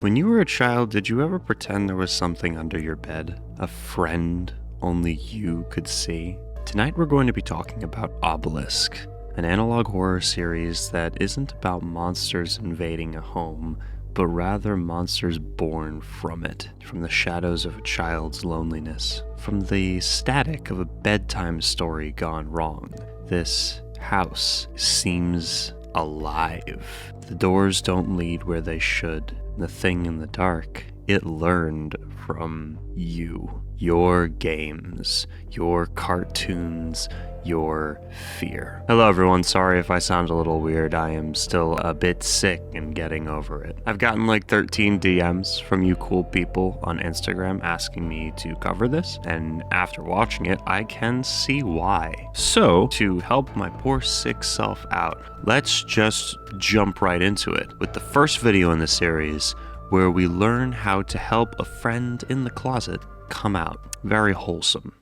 When you were a child, did you ever pretend there was something under your bed? A friend only you could see? Tonight we're going to be talking about Obelisk, an analog horror series that isn't about monsters invading a home, but rather monsters born from it, from the shadows of a child's loneliness, from the static of a bedtime story gone wrong. This house seems alive. The doors don't lead where they should. The thing in the dark, it learned from you. Your games, your cartoons, your fear. Hello everyone, sorry if I sound a little weird. I am still a bit sick and getting over it. I've gotten like 13 DMs from you cool people on Instagram asking me to cover this, and after watching it, I can see why. So, to help my poor sick self out, let's just jump right into it with the first video in the series where we learn how to help a friend in the closet come out. Very wholesome.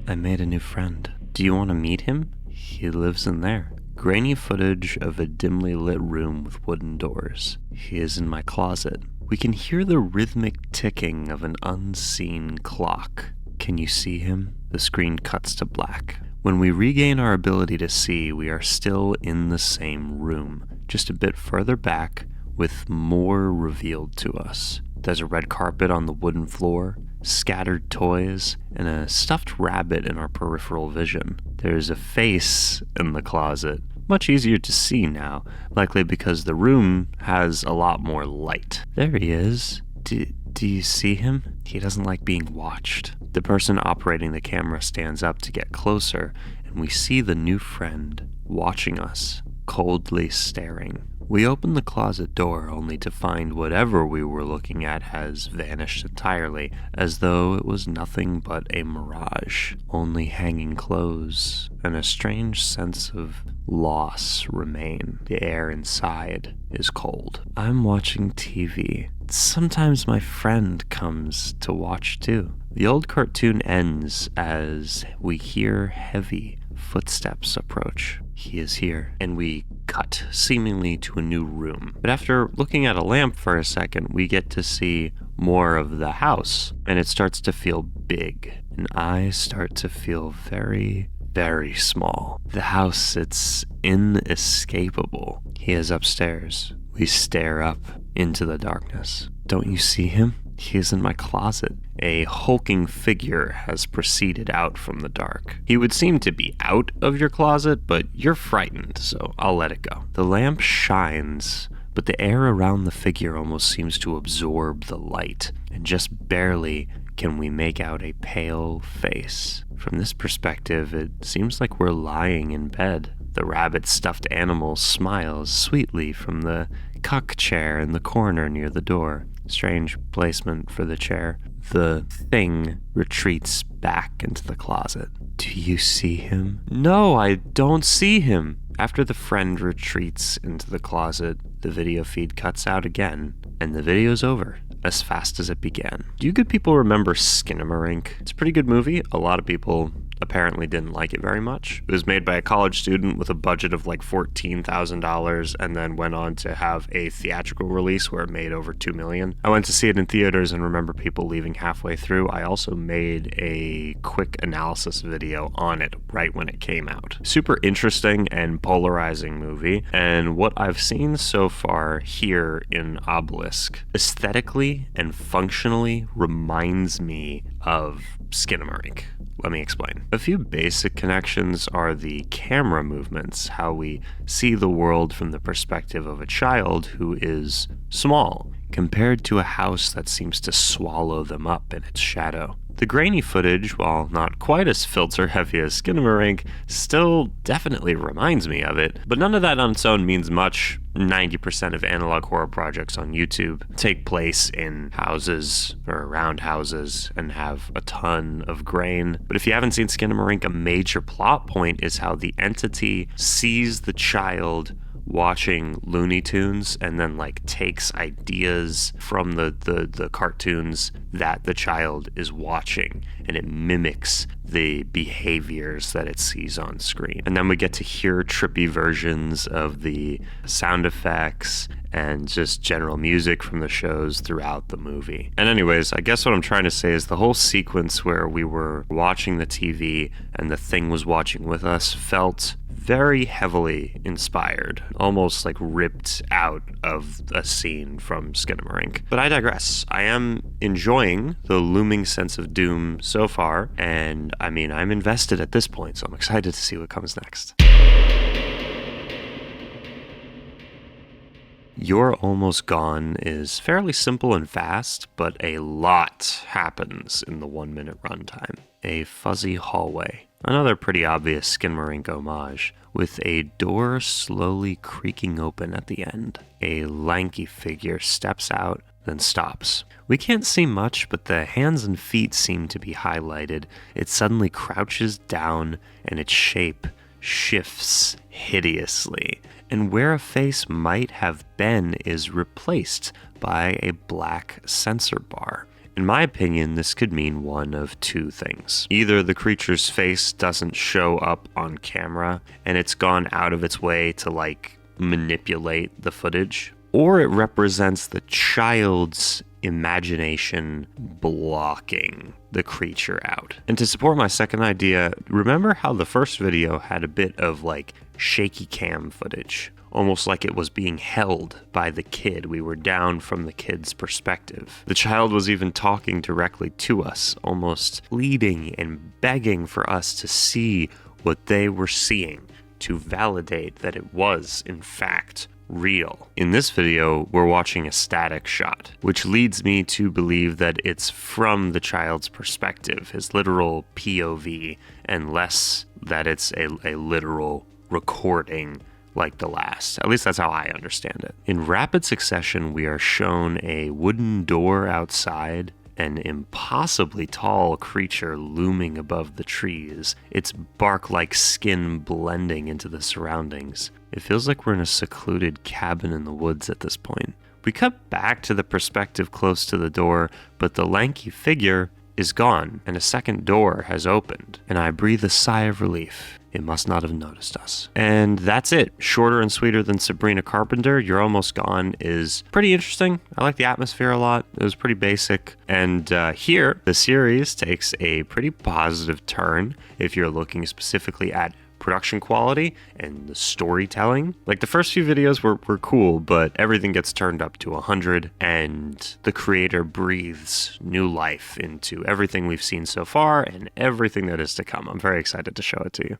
I made a new friend. Do you want to meet him? He lives in there. Grainy footage of a dimly lit room with wooden doors. He is in my closet. We can hear the rhythmic ticking of an unseen clock. Can you see him? The screen cuts to black. When we regain our ability to see, we are still in the same room, just a bit further back, with more revealed to us. There's a red carpet on the wooden floor, scattered toys, and a stuffed rabbit in our peripheral vision. There's a face in the closet, much easier to see now, likely because the room has a lot more light. There he is. Do you see him? He doesn't like being watched. The person operating the camera stands up to get closer, and we see the new friend watching us, coldly staring. We open the closet door only to find whatever we were looking at has vanished entirely, as though it was nothing but a mirage. Only hanging clothes and a strange sense of loss remain. The air inside is cold. I'm watching TV. Sometimes my friend comes to watch too. The old cartoon ends as we hear heavy footsteps approach. He is here, and we cut seemingly to a new room. But after looking at a lamp for a second, we get to see more of the house, and it starts to feel big, and I start to feel very, very small. The house, it's inescapable. He is upstairs. We stare up into the darkness. Don't you see him? He is in my closet. A hulking figure has proceeded out from the dark. He would seem to be out of your closet, but you're frightened, so I'll let it go. The lamp shines, but the air around the figure almost seems to absorb the light, and just barely can we make out a pale face. From this perspective, it seems like we're lying in bed. The rabbit stuffed animal smiles sweetly from the cuck chair in the corner near the door. Strange placement for the chair. The thing retreats back into the closet. Do you see him? No, I don't see him. After the friend retreats into the closet, the video feed cuts out again, and the video's over as fast as it began. Do you good people remember Skinamarink? It's a pretty good movie. A lot of people apparently didn't like it very much. It was made by a college student with a budget of like $14,000 and then went on to have a theatrical release where it made over $2 million. I went to see it in theaters and remember people leaving halfway through. I also made a quick analysis video on it right when it came out. Super interesting and polarizing movie, and what I've seen so far here in Obelisk aesthetically and functionally reminds me of Skinamarink. Let me explain. A few basic connections are the camera movements, how we see the world from the perspective of a child who is small, compared to a house that seems to swallow them up in its shadow. The grainy footage, while not quite as filter heavy as Skinamarink, still definitely reminds me of it, but none of that on its own means much. 90% of analog horror projects on YouTube take place in houses or around houses and have a ton of grain. But if you haven't seen Skinamarink, a major plot point is how the entity sees the child watching Looney Tunes and then like takes ideas from the cartoons that the child is watching, and it mimics the behaviors that it sees on screen. And then we get to hear trippy versions of the sound effects and just general music from the shows throughout the movie. And anyways, I guess what I'm trying to say is the whole sequence where we were watching the TV and the thing was watching with us felt very heavily inspired, almost like ripped out of a scene from Skinamarink. But I digress. I am enjoying the looming sense of doom so far, and I mean, I'm invested at this point, so I'm excited to see what comes next. You're Almost Gone is fairly simple and fast, but a lot happens in the 1-minute runtime. A fuzzy hallway, another pretty obvious Skinamarink homage, with a door slowly creaking open at the end. A lanky figure steps out, then stops. We can't see much, but the hands and feet seem to be highlighted. It suddenly crouches down, and its shape shifts hideously, and where a face might have been is replaced by a black sensor bar. In my opinion, this could mean one of two things. Either the creature's face doesn't show up on camera and it's gone out of its way to manipulate the footage, or it represents the child's imagination blocking the creature out. And to support my second idea, remember how the first video had a bit of shaky cam footage, almost like it was being held by the kid. We were down from the kid's perspective. The child was even talking directly to us, almost pleading and begging for us to see what they were seeing, to validate that it was, in fact, real. In this video, we're watching a static shot, which leads me to believe that it's from the child's perspective, his literal POV, and less that it's a literal recording like the last. At least that's how I understand it. In rapid succession, we are shown a wooden door outside, an impossibly tall creature looming above the trees, its bark-like skin blending into the surroundings. It feels like we're in a secluded cabin in the woods at this point. We cut back to the perspective close to the door, but the lanky figure is gone, and a second door has opened, and I breathe a sigh of relief. It must not have noticed us. And that's it. Shorter and sweeter than Sabrina Carpenter, You're Almost Gone is pretty interesting. I like the atmosphere a lot. It was pretty basic. And here, the series takes a pretty positive turn if you're looking specifically at production quality and the storytelling. The first few videos were cool, but everything gets turned up to 100, and the creator breathes new life into everything we've seen so far and everything that is to come. I'm very excited to show it to you.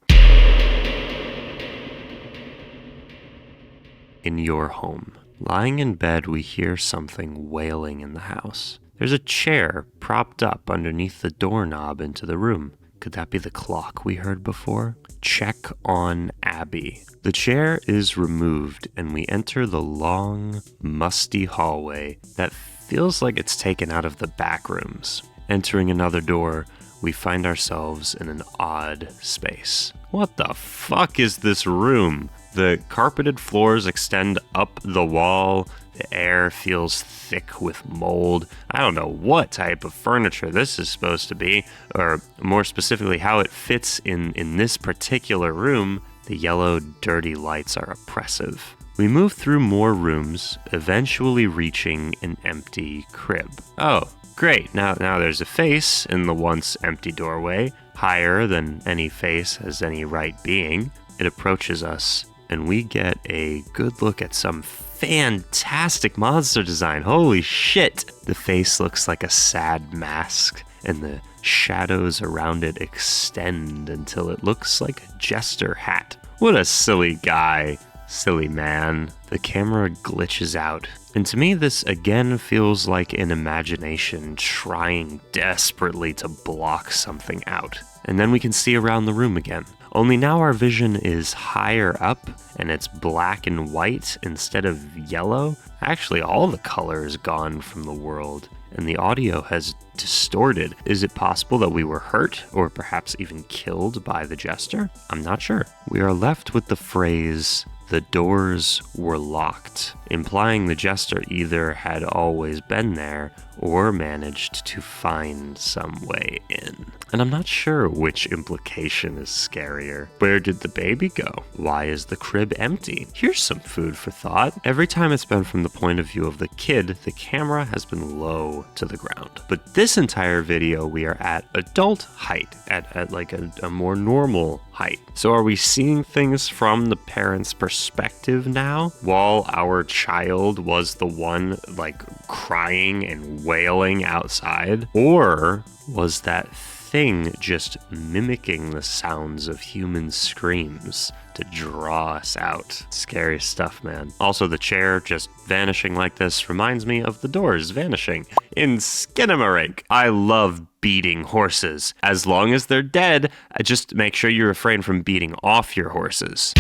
In your home, lying in bed, we hear something wailing in the house. There's a chair propped up underneath the doorknob into the room. Could that be the clock we heard before? Check on Abby. The chair is removed and we enter the long, musty hallway that feels like it's taken out of the back rooms. Entering another door, we find ourselves in an odd space. What the fuck is this room? The carpeted floors extend up the wall. The air feels thick with mold. I don't know what type of furniture this is supposed to be, or more specifically, how it fits in this particular room. The yellow, dirty lights are oppressive. We move through more rooms, eventually reaching an empty crib. Oh, great. Now there's a face in the once empty doorway, higher than any face has any right being. It approaches us, and we get a good look at some fantastic monster design. Holy shit! The face looks like a sad mask, and the shadows around it extend until it looks like a jester hat. What a silly guy. Silly man. The camera glitches out, and to me this again feels like an imagination trying desperately to block something out. And then we can see around the room again. Only now our vision is higher up and it's black and white instead of yellow. Actually, all the color is gone from the world and the audio has distorted. Is it possible that we were hurt or perhaps even killed by the jester? I'm not sure. We are left with the phrase, "The doors were locked," implying the jester either had always been there or managed to find some way in. And I'm not sure which implication is scarier. Where did the baby go? Why is the crib empty? Here's some food for thought. Every time it's been from the point of view of the kid, the camera has been low to the ground. But this entire video, we are at adult height, at like a more normal height. So are we seeing things from the parents' perspective now, while our child was the one like crying and wailing outside? Or was that thing just mimicking the sounds of human screams to draw us out? Scary stuff, man. Also, the chair just vanishing like this reminds me of the doors vanishing in Skinamarink. I love beating horses. As long as they're dead, just make sure you refrain from beating off your horses.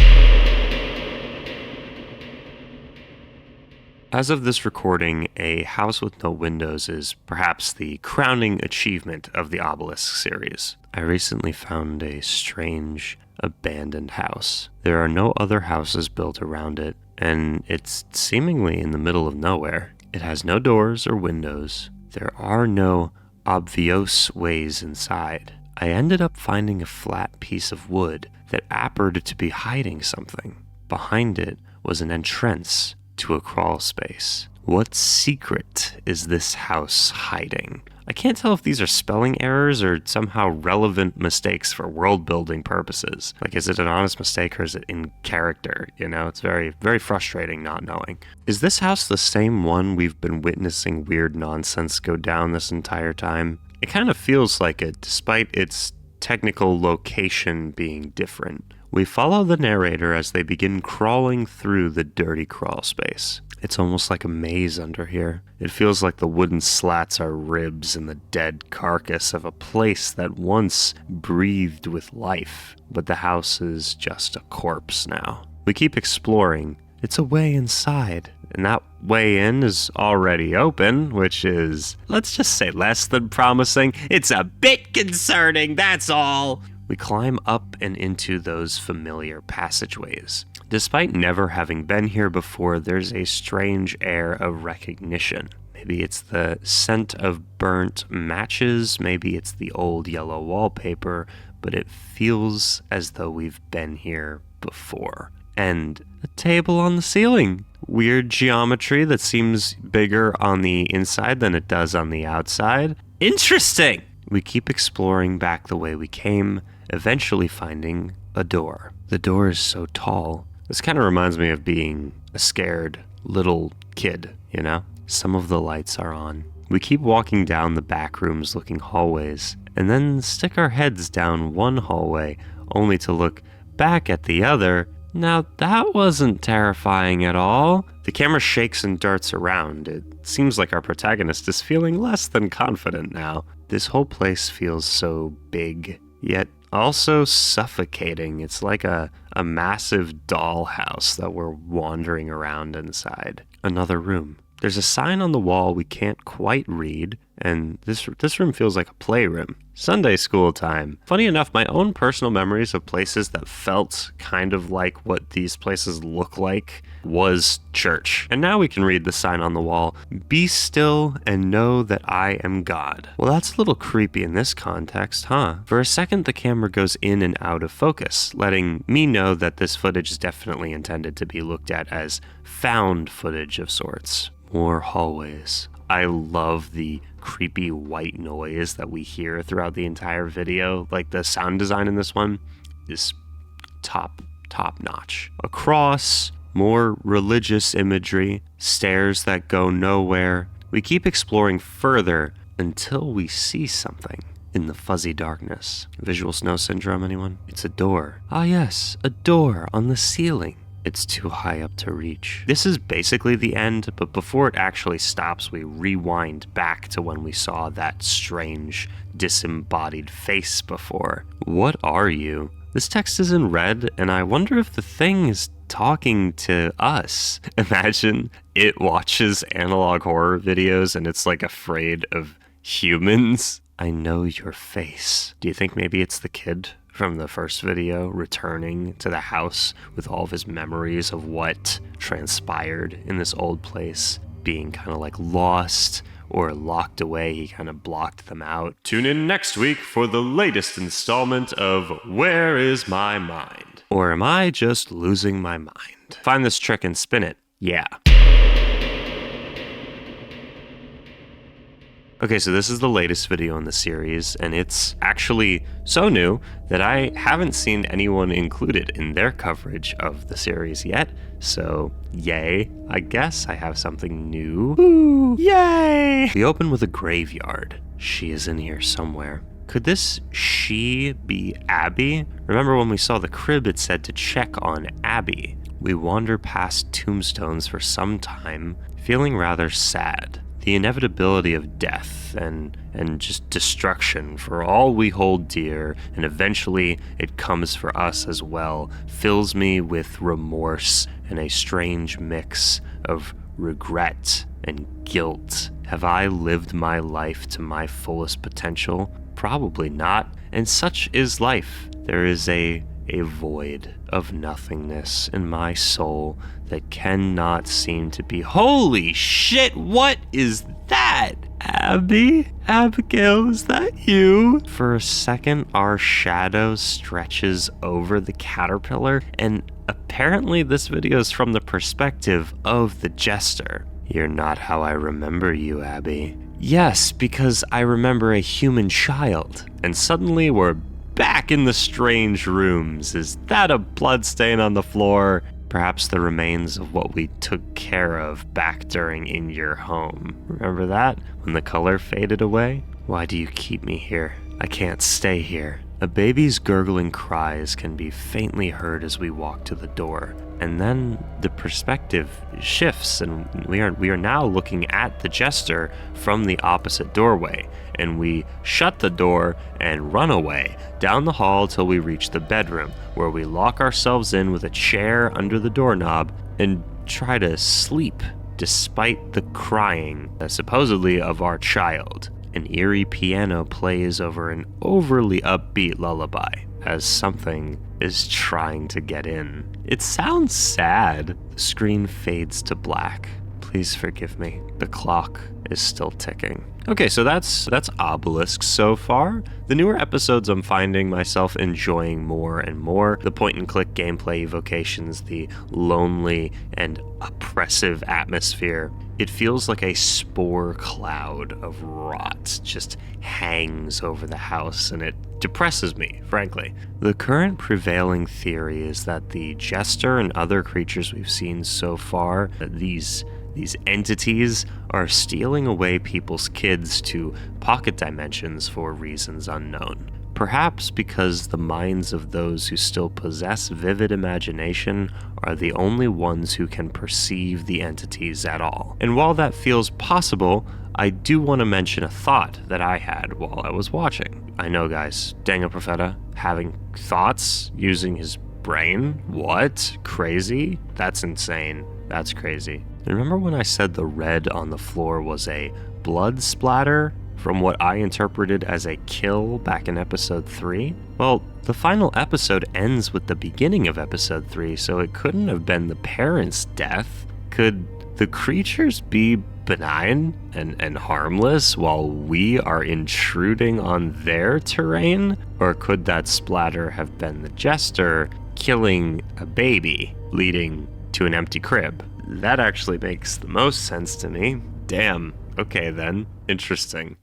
As of this recording, A House with No Windows is perhaps the crowning achievement of the Obelisk series. I recently found a strange, abandoned house. There are no other houses built around it, and it's seemingly in the middle of nowhere. It has no doors or windows. There are no obvious ways inside. I ended up finding a flat piece of wood that appeared to be hiding something. Behind it was an entrance to a crawl space. What secret is this house hiding? I can't tell if these are spelling errors or somehow relevant mistakes for world building purposes. Like, is it an honest mistake or is it in character? You know, it's very, very frustrating not knowing. Is this house the same one we've been witnessing weird nonsense go down this entire time? It kind of feels like it, despite its technical location being different. We follow the narrator as they begin crawling through the dirty crawl space. It's almost like a maze under here. It feels like the wooden slats are ribs in the dead carcass of a place that once breathed with life, but the house is just a corpse now. We keep exploring. It's a way inside, and that way in is already open, which is, let's just say, less than promising. It's a bit concerning, that's all. We climb up and into those familiar passageways. Despite never having been here before, there's a strange air of recognition. Maybe it's the scent of burnt matches, maybe it's the old yellow wallpaper, but it feels as though we've been here before. And a table on the ceiling. Weird geometry that seems bigger on the inside than it does on the outside. Interesting! We keep exploring back the way we came, eventually finding a door. The door is so tall. This kind of reminds me of being a scared little kid, you know? Some of the lights are on. We keep walking down the back rooms looking hallways, and then stick our heads down one hallway, only to look back at the other. Now that wasn't terrifying at all. The camera shakes and darts around. It seems like our protagonist is feeling less than confident now. This whole place feels so big, yet also suffocating. It's like a massive dollhouse that we're wandering around inside. Another room. There's a sign on the wall we can't quite read, and this room feels like a playroom. Sunday school time. Funny enough, my own personal memories of places that felt kind of like what these places look like was church. And now we can read the sign on the wall, "Be still and know that I am God." Well, that's a little creepy in this context, huh? For a second, the camera goes in and out of focus, letting me know that this footage is definitely intended to be looked at as found footage of sorts. More hallways. I love the creepy white noise that we hear throughout the entire video. Like, the sound design in this one is top notch. Across, more religious imagery, stairs that go nowhere. We keep exploring further until we see something in the fuzzy darkness. Visual snow syndrome, anyone? It's a door. Ah yes, a door on the ceiling. It's too high up to reach. This is basically the end, but before it actually stops, we rewind back to when we saw that strange, disembodied face before. What are you? This text is in red, and I wonder if the thing is talking to us. Imagine it watches analog horror videos and it's like afraid of humans. I know your face. Do you think maybe it's the kid from the first video returning to the house with all of his memories of what transpired in this old place, being kind of like lost, or locked away. He kind of blocked them out. Tune in next week for the latest installment of Where Is My Mind? Or am I just losing my mind? Find this trick and spin it. Yeah. Okay, so this is the latest video in the series, and it's actually so new that I haven't seen anyone included in their coverage of the series yet. So, yay, I guess I have something new. Woo, yay! We open with a graveyard. She is in here somewhere. Could this she be Abby? Remember when we saw the crib, it said to check on Abby. We wander past tombstones for some time, feeling rather sad. The inevitability of death and just destruction for all we hold dear, and eventually it comes for us as well, fills me with remorse and a strange mix of regret and guilt. Have I lived my life to my fullest potential? Probably not, and such is life. There is a void of nothingness in my soul that cannot seem to be. Holy shit, what is that? Abby? Abigail, is that you? For a second, our shadow stretches over the caterpillar, and apparently this video is from the perspective of the jester. You're not how I remember you, Abby. Yes, because I remember a human child. And suddenly we're back in the strange rooms. Is that a bloodstain on the floor? Perhaps the remains of what we took care of back during In Your Home. Remember that? When the color faded away? Why do you keep me here? I can't stay here. A baby's gurgling cries can be faintly heard as we walk to the door. And then the perspective shifts, and we are now looking at the jester from the opposite doorway. And we shut the door and run away down the hall till we reach the bedroom, where we lock ourselves in with a chair under the doorknob and try to sleep despite the crying, supposedly of our child. An eerie piano plays over an overly upbeat lullaby as something is trying to get in. It sounds sad. The screen fades to black. Please forgive me. The clock is still ticking. Okay, so that's Obelisk so far. The newer episodes I'm finding myself enjoying more and more. The point-and-click gameplay evocations, the lonely and oppressive atmosphere. It feels like a spore cloud of rot just hangs over the house, and it depresses me, frankly. The current prevailing theory is that the jester and other creatures we've seen so far, these entities are stealing away people's kids to pocket dimensions for reasons unknown. Perhaps because the minds of those who still possess vivid imagination are the only ones who can perceive the entities at all. And while that feels possible, I do want to mention a thought that I had while I was watching. I know, guys, Daniel Profeta having thoughts using his brain? What? Crazy? That's insane. That's crazy. Remember when I said the red on the floor was a blood splatter from what I interpreted as a kill back in episode 3? Well, the final episode ends with the beginning of episode 3, so it couldn't have been the parents' death. Could the creatures be benign and harmless while we are intruding on their terrain? Or could that splatter have been the jester killing a baby, leading to an empty crib? That actually makes the most sense to me. Damn. Okay then. Interesting.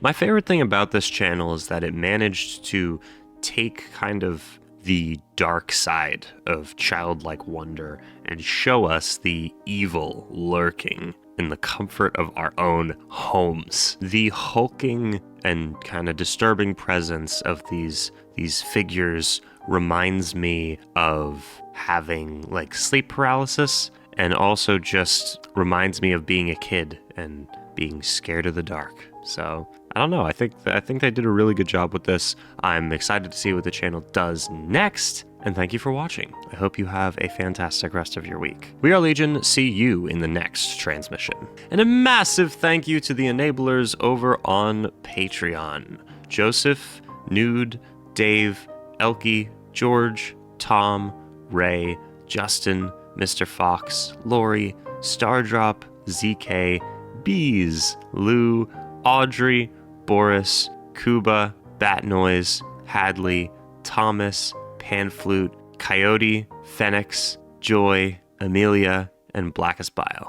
My favorite thing about this channel is that it managed to take kind of the dark side of childlike wonder and show us the evil lurking in the comfort of our own homes. The hulking and kind of disturbing presence of these figures reminds me of having like sleep paralysis, and also just reminds me of being a kid and being scared of the dark. So I don't know. I think they did a really good job with this. I'm excited to see what the channel does next. And thank you for watching. I hope you have a fantastic rest of your week. We are Legion. See you in the next transmission. And a massive thank you to the enablers over on Patreon. Joseph, Nude, Dave, Elkie, George, Tom, Ray, Justin, Mr. Fox, Lori, Stardrop, ZK, Bees, Lou, Audrey, Boris, Kuba, Bat Noise, Hadley, Thomas, Panflute, Coyote, Phoenix, Joy, Amelia, and Blackest Bile.